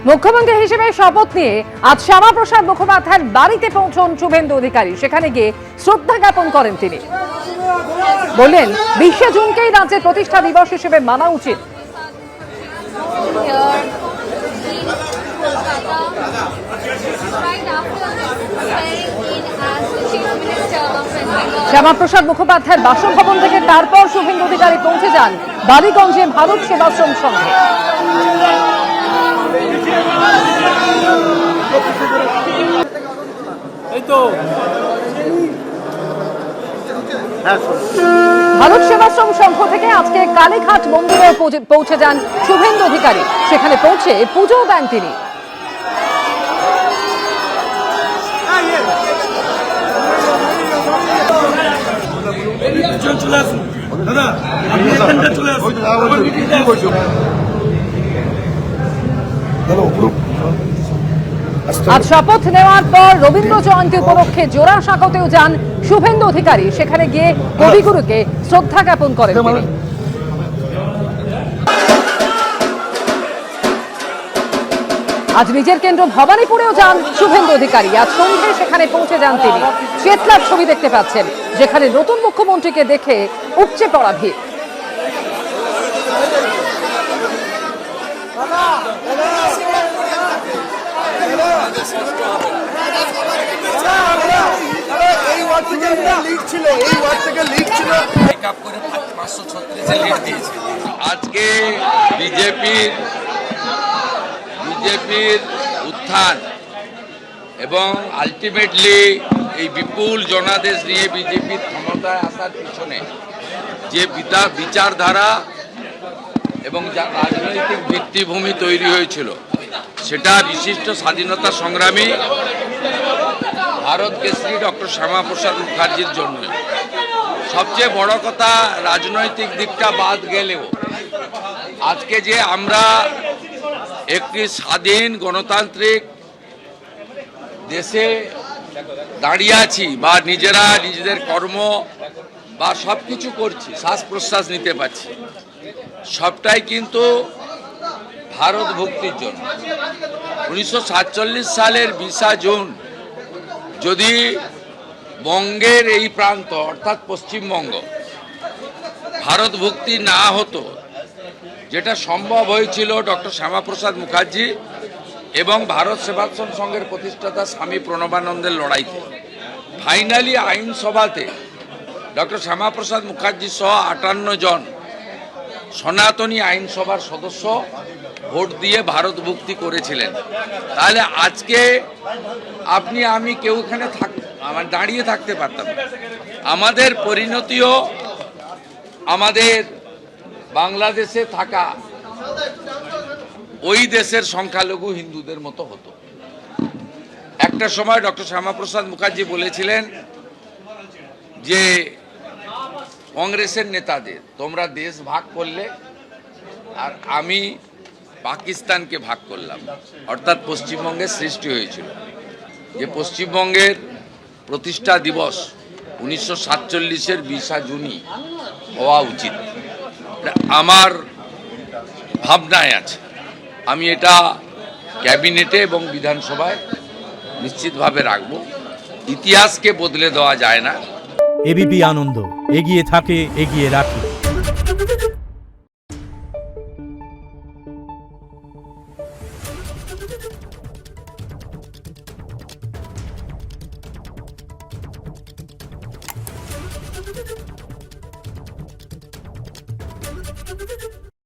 মুখ্যমন্ত্রী হিসেবে শপথ নিয়ে আজ শ্যামাপ্রসাদ মুখোপাধ্যায়ের বাড়িতে পৌঁছন শুভেন্দু অধিকারী। সেখানে গিয়ে শ্রদ্ধা জ্ঞাপন করেন তিনি। বললেন 20 জুনকেই রাজ্যের প্রতিষ্ঠা দিবস হিসেবে মানা উচিত। শ্যামাপ্রসাদ মুখোপাধ্যায়ের বাসভবন থেকে তারপর শুভেন্দু অধিকারী পৌঁছে যান বালিগঞ্জে ভারত সেবাশ্রম সংঘে। ভারত সেবাশ্রম সংঘ থেকে আজকে কালীঘাট মন্দিরে পৌঁছে যান শুভেন্দু অধিকারী। সেখানে পৌঁছে পুজো দেন তিনি। আজ শপথ নেওয়ার পর রবীন্দ্র জয়ন্তী উপলক্ষে জোড়াসাঁকোতেও যান শুভেন্দু অধিকারী। সেখানে গিয়ে কবিগুরুকে শ্রদ্ধা জ্ঞাপন করেন তিনি। আজ নিজের কেন্দ্র ভবানীপুরেও যান শুভেন্দু অধিকারী। আজ সন্ধ্যে সেখানে পৌঁছে যান তিনি। চেতলার ছবি দেখতে পাচ্ছেন, যেখানে নতুন মুখ্যমন্ত্রীকে দেখে উপচে পড়া ভিড়। আজকে বিজেপির উত্থান এবং আলটিমেটলি এই বিপুল জনাদেশ নিয়ে বিজেপির ক্ষমতায় আসার পিছনে যে বিচারধারা এবং রাজনৈতিক ভিত্তিভূমি তৈরি হয়েছিল, সেটা বিশিষ্ট স্বাধীনতা সংগ্রামী ভারত কেশরী ডক্টর শ্যামাপ্রসাদ মুখার্জির জন্য। সবচেয়ে বড় কথা, রাজনৈতিক দিকটা বাদ গেলেও আজকে যে আমরা একটি স্বাধীন গণতান্ত্রিক দেশে দাঁড়িয়ে আছি বা নিজেরা নিজেদের কর্ম বা সব কিছু করছি, শ্বাস প্রশ্বাস নিতে পারছি, সবটাই কিন্তু ভারত ভক্তির জন্য। 1947 সালের 20 জুন যদি বঙ্গের এই প্রান্ত অর্থাৎ পশ্চিমবঙ্গ ভারত ভক্তি না হতো, যেটা সম্ভব হয়েছিল ডক্টর শ্যামাপ্রসাদ মুখার্জি এবং ভারত সেবাশ্রম সংঘের প্রতিষ্ঠাতা স্বামী প্রণবানন্দের লড়াইতে, ফাইনালি আইনসভাতে ডক্টর শ্যামাপ্রসাদ মুখার্জি সহ 58 জন সনাতনী আইনসভার সদস্য ভোট দিয়ে ভারত ভক্তি করেছিলেন। তাহলে আজকে আপনি আমি কেউ এখানে দাঁড়িয়ে থাকতে পারতাম। আমাদের পরিণতিও আমাদের বাংলাদেশে থাকা ওই দেশের সংখ্যালঘু হিন্দুদের মতো হতো। একটা সময় ডক্টর শ্যামাপ্রসাদ মুখার্জি বলেছিলেন যে কংগ্রেসের নেতাদের, তোমরা দেশ ভাগ করলে আর আমি পাকিস্তানকে ভাগ করলাম, অর্থাৎ পশ্চিমবঙ্গের সৃষ্টি হয়েছিল। যে পশ্চিমবঙ্গের প্রতিষ্ঠা দিবস 1947-এর 20 জুনই হওয়া উচিত, আমার ভাবনায় আছে। আমি এটা ক্যাবিনেটে এবং বিধানসভায় নিশ্চিতভাবে রাখব। ইতিহাসকে বদলে দেওয়া যায় না। এবিপি আনন্দ, এগিয়ে থাকে, এগিয়ে রাখে।